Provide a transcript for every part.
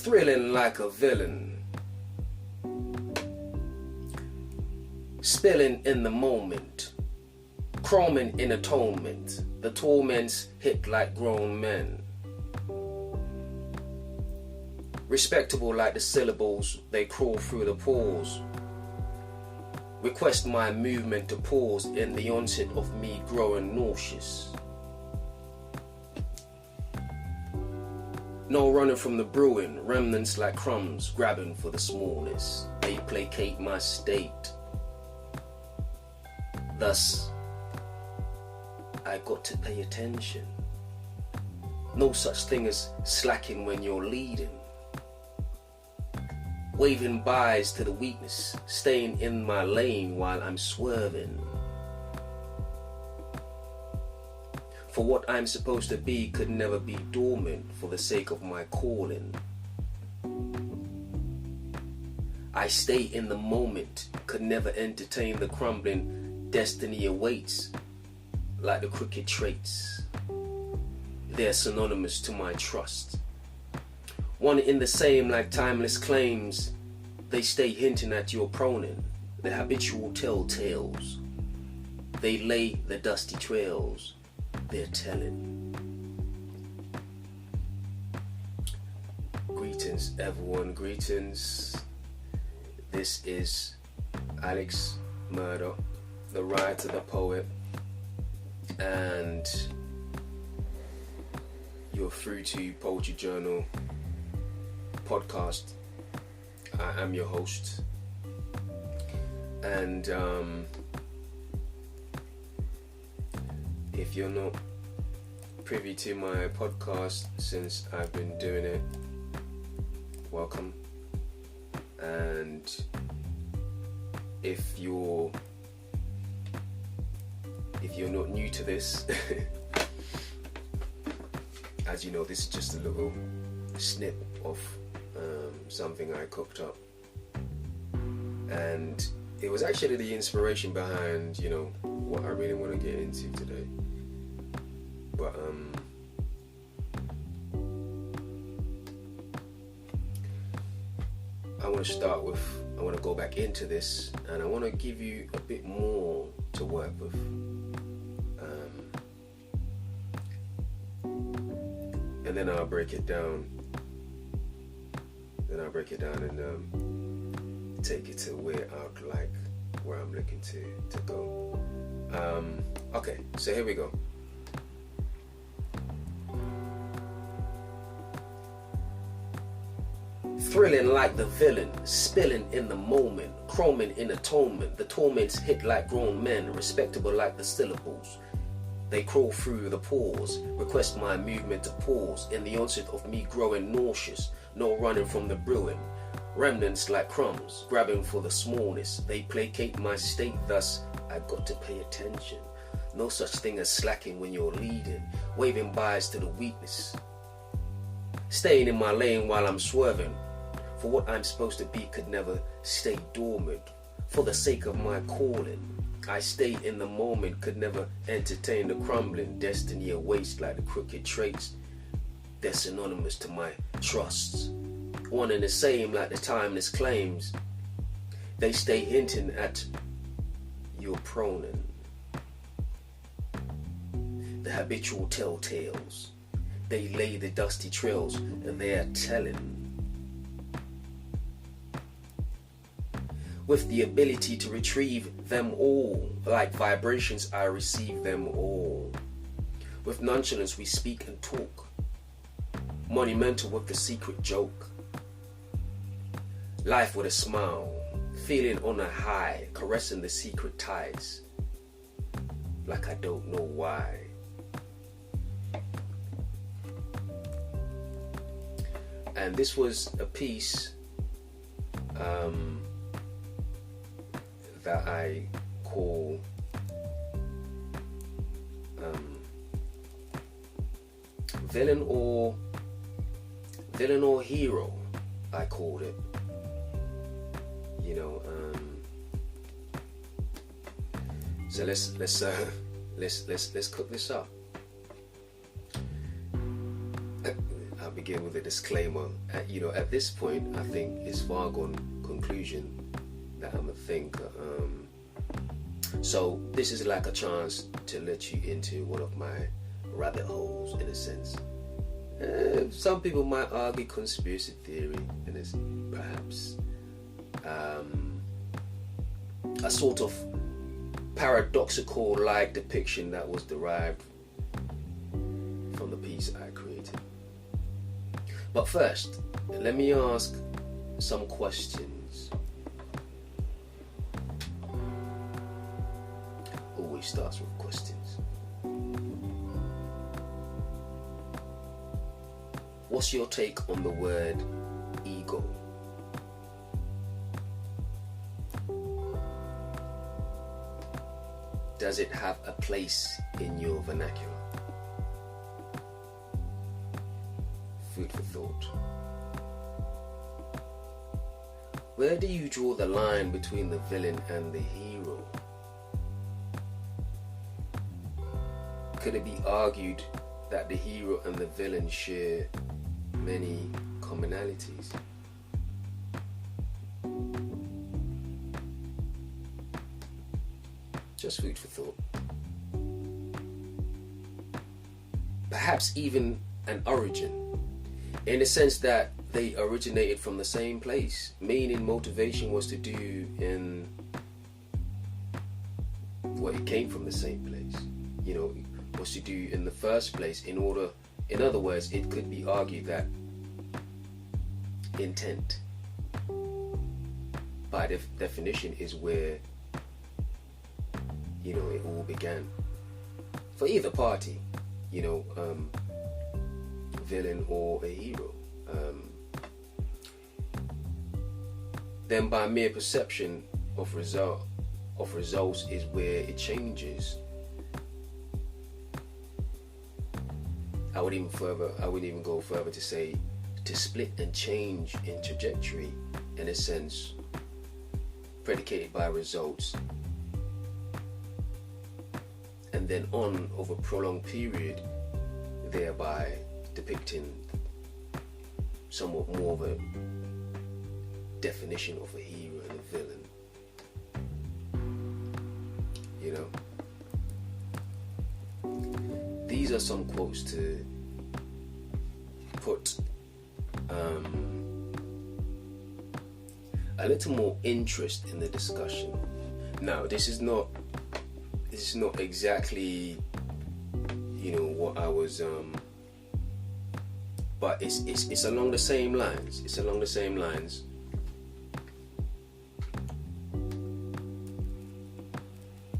thrilling like a villain, spilling in the moment, chroming in atonement, the torments hit like grown men, respectable like the syllables, they crawl through the pores, request my movement to pause in the onset of me growing nauseous. No running from the brewing, remnants like crumbs grabbing for the smallness. They placate my state. Thus, I got to pay attention. No such thing as slacking when you're leading. Waving byes to the weakness, staying in my lane while I'm swerving. For what I'm supposed to be could never be dormant for the sake of my calling. I stay in the moment, could never entertain the crumbling destiny awaits, like the crooked traits. They're synonymous to my trust. One in the same like timeless claims, they stay hinting at your proning, the habitual telltales. They lay the dusty trails, they're telling. Greetings everyone, greetings. This is Alex Murdoch, the writer, the poet, and you're through to Poetry Journal podcast. I am your host, and if you're not privy to my podcast since I've been doing it, welcome. And if you're not new to this, as you know, this is just a little snip of something I cooked up, and it was actually the inspiration behind, you know, what I really want to get into today. But I want to go back into this, and I want to give you a bit more to work with. And then I'll break it down. And take it to where I'm looking to go. Okay, so here we go. Thrilling like the villain, spilling in the moment, chroming in atonement, the torments hit like grown men, respectable like the syllables. They crawl through the pores, request my movement to pause in the onset of me growing nauseous, no running from the brewing. Remnants like crumbs, grabbing for the smallness. They placate my state, thus I got to pay attention. No such thing as slacking when you're leading, waving byes to the weakness. Staying in my lane while I'm swerving. For what I'm supposed to be could never stay dormant. For the sake of my calling, I stay in the moment, could never entertain the crumbling destiny awaits like the crooked traits. They're synonymous to my trusts. One and the same like the timeless claims. They stay hinting at your proning, the habitual telltales. They lay the dusty trails, and they are telling. With the ability to retrieve them all, like vibrations I receive them all. With nonchalance we speak and talk, monumental with the secret joke. Life with a smile, feeling on a high, caressing the secret ties, like I don't know why. And this was a piece that I call villain or hero, I called it. You know, so let's cook this up. I begin with a disclaimer. At this point, I think it's far gone conclusion that I'm a thinker. So this is like a chance to let you into one of my rabbit holes, in a sense. Some people might argue conspiracy theory, and it's perhaps a sort of paradoxical like depiction that was derived from the piece I created. But first, let me ask some questions. Always starts with questions. What's your take on the word ego? Does it have a place in your vernacular? Food for thought. Where do you draw the line between the villain and the hero? Could it be argued that the hero and the villain share many commonalities? Just food for thought. Perhaps even an origin, in the sense that they originated from the same place, meaning motivation was to do in it came from the same place, was to do in the first place in other words, it could be argued that intent by definition is where it all began for either party, villain or a hero. Then by mere perception of results is where it changes. I would even go further to say to split and change in trajectory, in a sense, predicated by results, and then on over a prolonged period, thereby depicting somewhat more of a definition of a hero and a villain. These are some quotes to put a little more interest in the discussion. Now, this is not exactly what I was but it's along the same lines. It's along the same lines.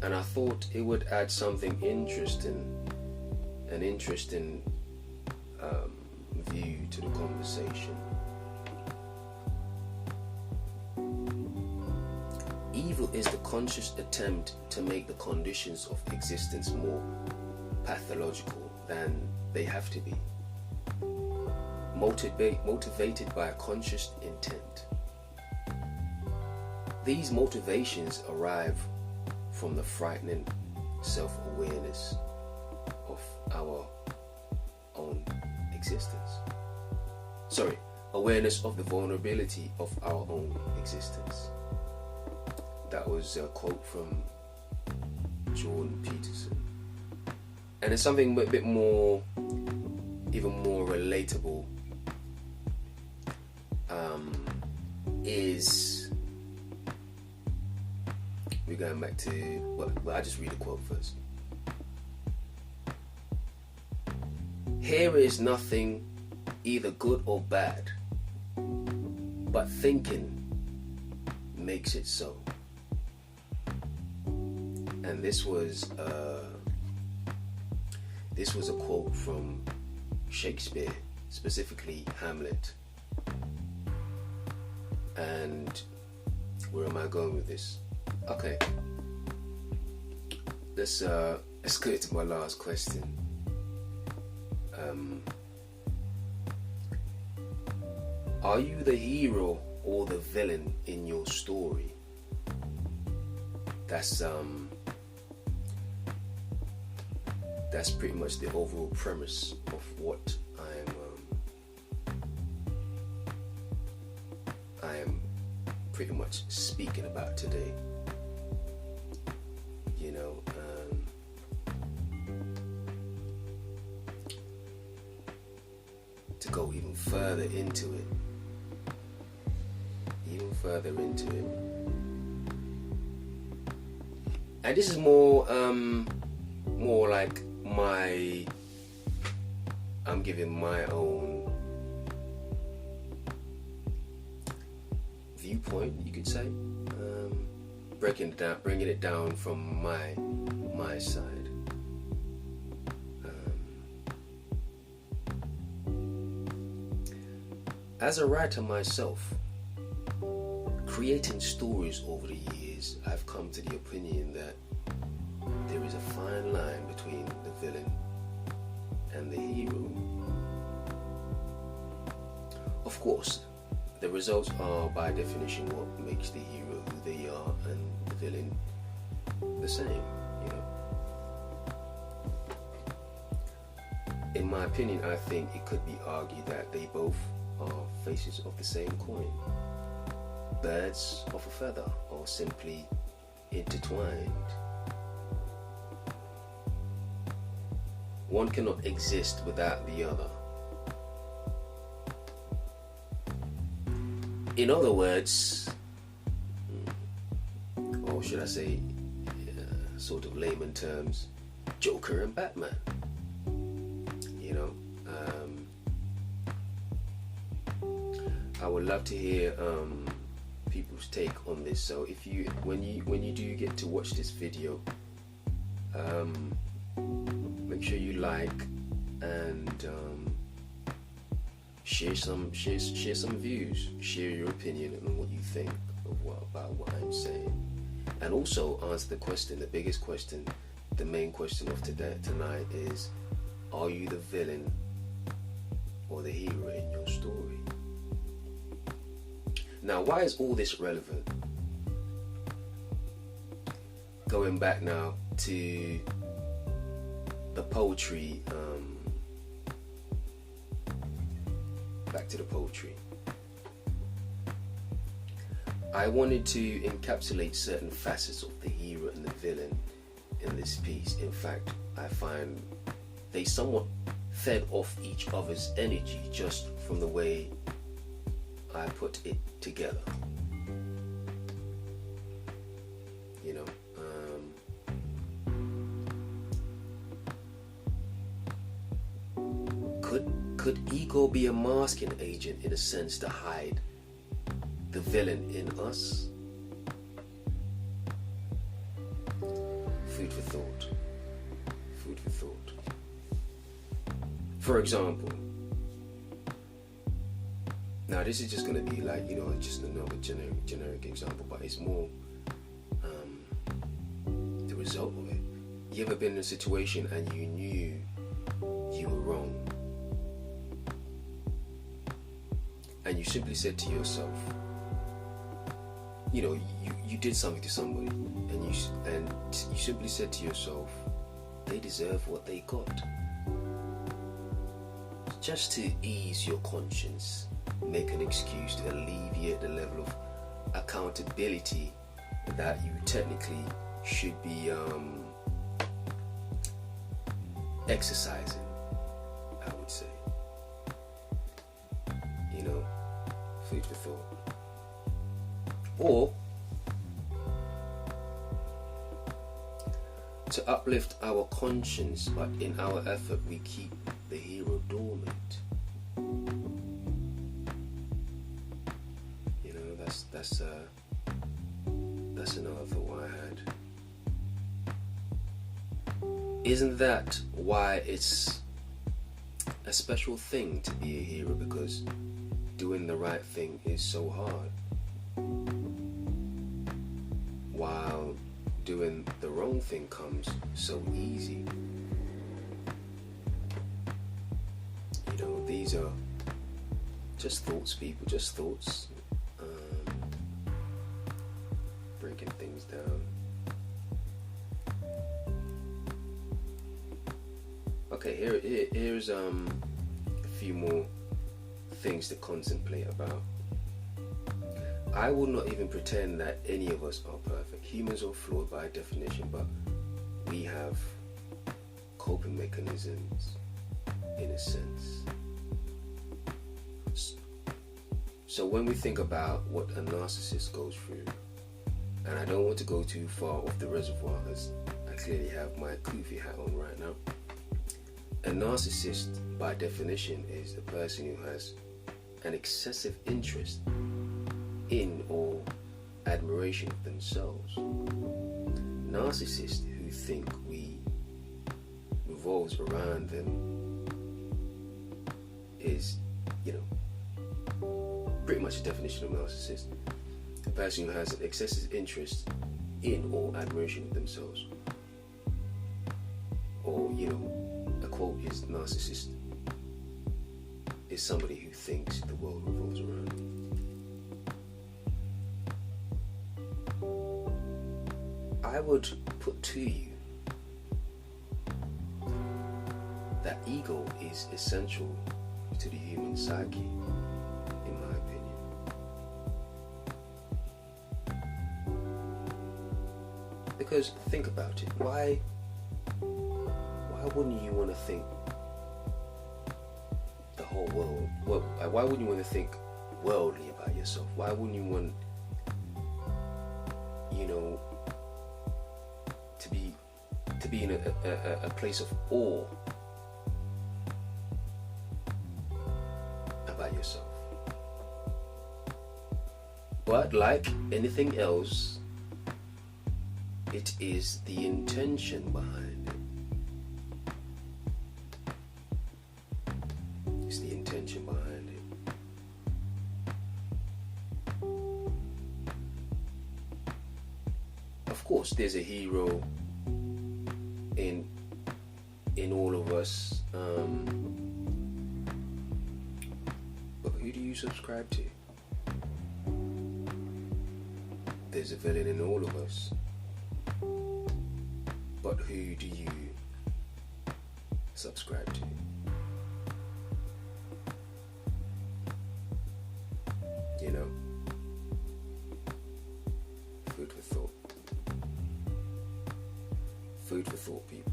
And I thought it would add something interesting, an interesting view to the conversation. Evil is the conscious attempt to make the conditions of existence more pathological than they have to be, motivated by a conscious intent. These motivations arrive from the frightening self-awareness of our own existence. Awareness of the vulnerability of our own existence. That was a quote from Jordan Peterson. And it's something a bit more, even more relatable, is, we're going back to, well, I'll just read the quote first. Here is nothing either good or bad, but thinking makes it so. And this was a quote from Shakespeare, specifically Hamlet. And where am I going with this? Okay, let's go to my last question. Are you the hero or the villain in your story? That's pretty much the overall premise of what I'm pretty much speaking about today. You know, to go even further into it, and this is more like I'm giving my own viewpoint, you could say, bringing it down from my side. As a writer myself, creating stories over the years, I've come to the opinion that there is a fine line between the villain and the hero. Of course, the results are by definition what makes the hero who they are and the villain the same, you know. In my opinion, I think it could be argued that they both are faces of the same coin, birds of a feather, or simply intertwined. One cannot exist without the other. In other words, or should I say, sort of layman terms, Joker and Batman. You know, I would love to hear people's take on this. So if when you do get to watch this video, make sure you like and share some views, share your opinion on what you think about what I'm saying, and also answer the question, the biggest question, the main question of tonight is: are you the villain or the hero in your story? Now, why is all this relevant? Going back now to the poetry, I wanted to encapsulate certain facets of the hero and the villain in this piece. In fact, I find they somewhat fed off each other's energy just from the way I put it together. You know, could ego be a masking agent in a sense to hide the villain in us? Food for thought. Food for thought. For example, now this is just going to be like, you know, just another generic example, but it's more the result of it. You ever been in a situation and you knew you were wrong, and you simply said to yourself, you know, you did something to somebody, and you simply said to yourself, they deserve what they got. Just to ease your conscience, make an excuse to alleviate the level of accountability that you technically should be exercising, I would say. You know, food for thought. Or to uplift our conscience, but in our effort we keep the hero dormant. You know, that's another thought I had. Isn't that why it's a special thing to be a hero? Because doing the right thing is so hard, while doing the wrong thing comes so easy. You know, these are just thoughts, people, just thoughts. Breaking things down. Okay, here's a few more things to contemplate about. I will not even pretend that any of us are perfect. Humans are flawed by definition, but we have coping mechanisms in a sense. So when we think about what a narcissist goes through, and I don't want to go too far off the reservoir because I clearly have my Kufi hat on right now. A narcissist, by definition, is the person who has an excessive interest in or admiration of themselves. Narcissists who think we revolves around them is, pretty much the definition of narcissist. A person who has an excessive interest in or admiration of themselves. Or, a quote is narcissist is somebody who thinks the world revolves around them. I would put to you that ego is essential to the human psyche, in my opinion. Because think about it, why wouldn't you want to think the whole world? Well, why wouldn't you want to think worldly about yourself? Why wouldn't you want, to be in a place of awe about yourself? But like anything else, it is the intention behind it. It's the intention behind it. Of course, there's a hero in all of us. But who do you subscribe to? There's a villain in all of us. But who do you subscribe to? Food for thought. Food for thought, people.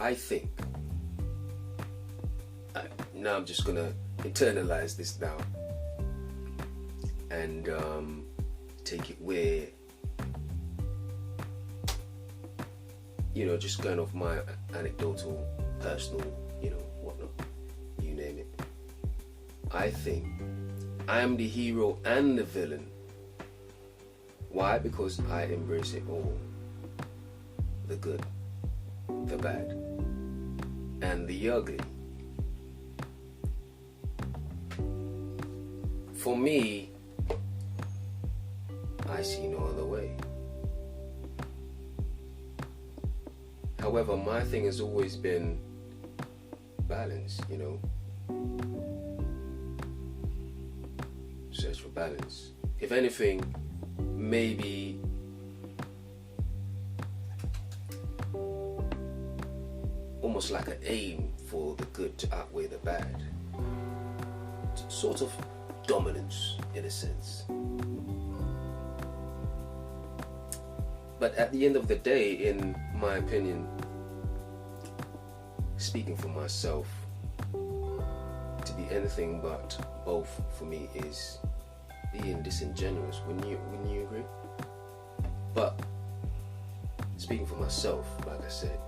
I think, now I'm just gonna internalize this now and take it where, just kind of my anecdotal, personal, whatnot, you name it. I think I am the hero and the villain. Why? Because I embrace it all. The good, the bad, and the ugly. For me, I see no other way. However, my thing has always been balance, Search for balance. If anything, maybe almost like an aim for the good to outweigh the bad. Sort of dominance, in a sense. But at the end of the day, in my opinion, speaking for myself, to be anything but both for me is being disingenuous. Wouldn't you agree? But speaking for myself, like I said,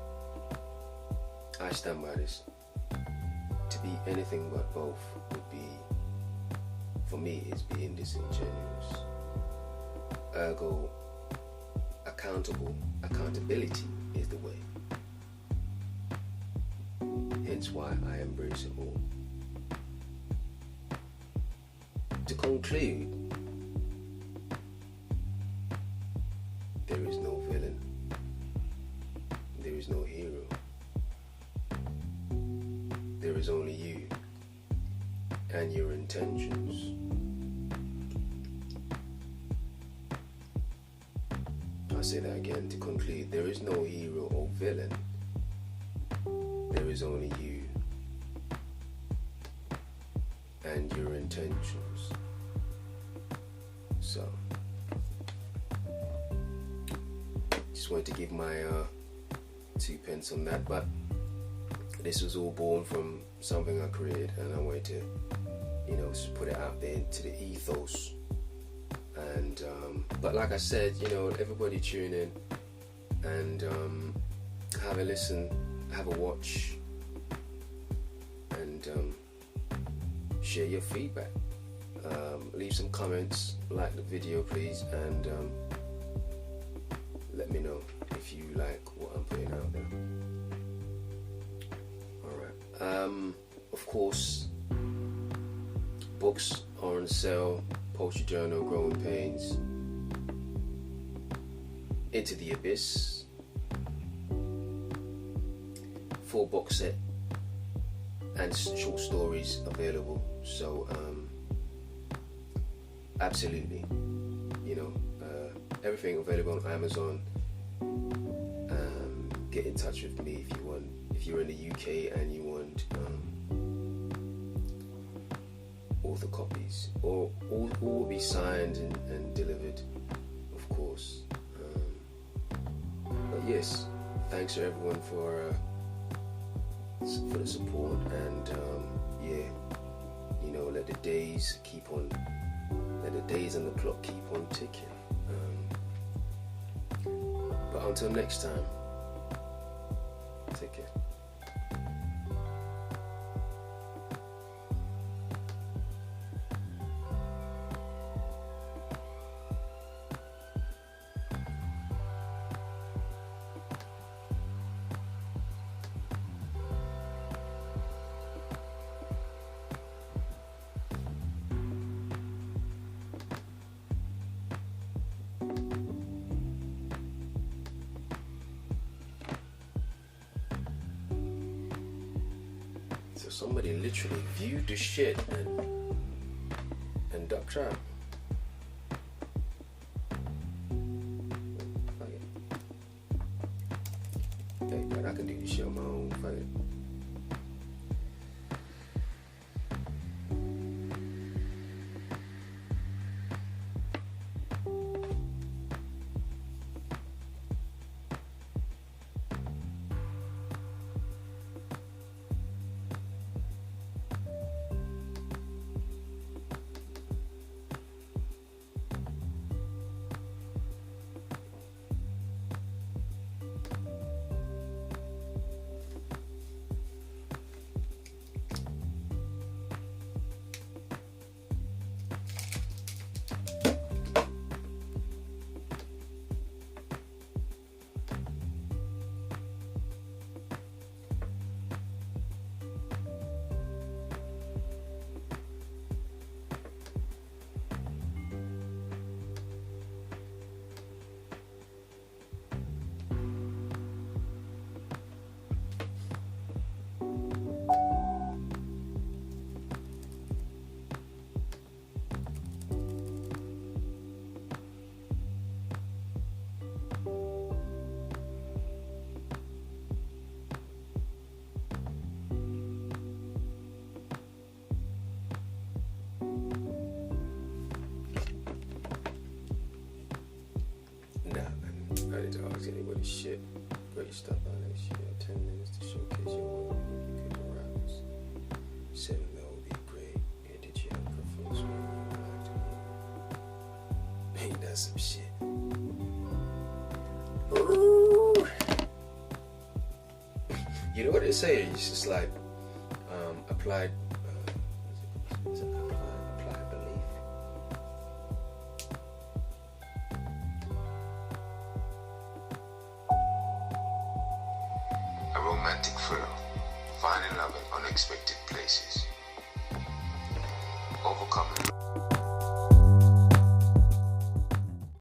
I stand by this. To be anything but both would be, for me, is being disingenuous. Ergo, accountability is the way. Hence why I embrace it all. To conclude, there is no villain. There is no hero. There is only you and your intentions. I'll say that again to conclude. There is no hero or villain. There is only you and your intentions. So, just wanted to give my 2 pence on that, but this was all born from something I created, and I wanted to, you know, just put it out there into the ethos. And but like I said, you know, everybody tune in and have a listen, have a watch, and share your feedback. Leave some comments, like the video please, and let me know if you like what I'm putting out there. Alright. Of course, books are on sale. Poetry Journal, Growing Pains, Into the Abyss, full box set, and short stories available. So absolutely, you know, everything available on Amazon. Get in touch with me if you want. If you're in the UK and you want author copies, or all will be signed and delivered, of course. But yes, thanks to everyone for the support, and yeah, you know, let the days and the clock keep on ticking. But until next time, take care. So somebody literally viewed the shit and ducked out. Hey, but I can do this shit on my own. Fuck it. I didn't ask anybody shit. Great stuff on that shit. 10 minutes to showcase your work. You could arouse. 7 that would be great. Yeah, did you have preference when you like to hear? Ain't that some shit? Ooh. You know what they say? It's just like applied. Is it applied belief? A romantic thriller, finding love in unexpected places, overcoming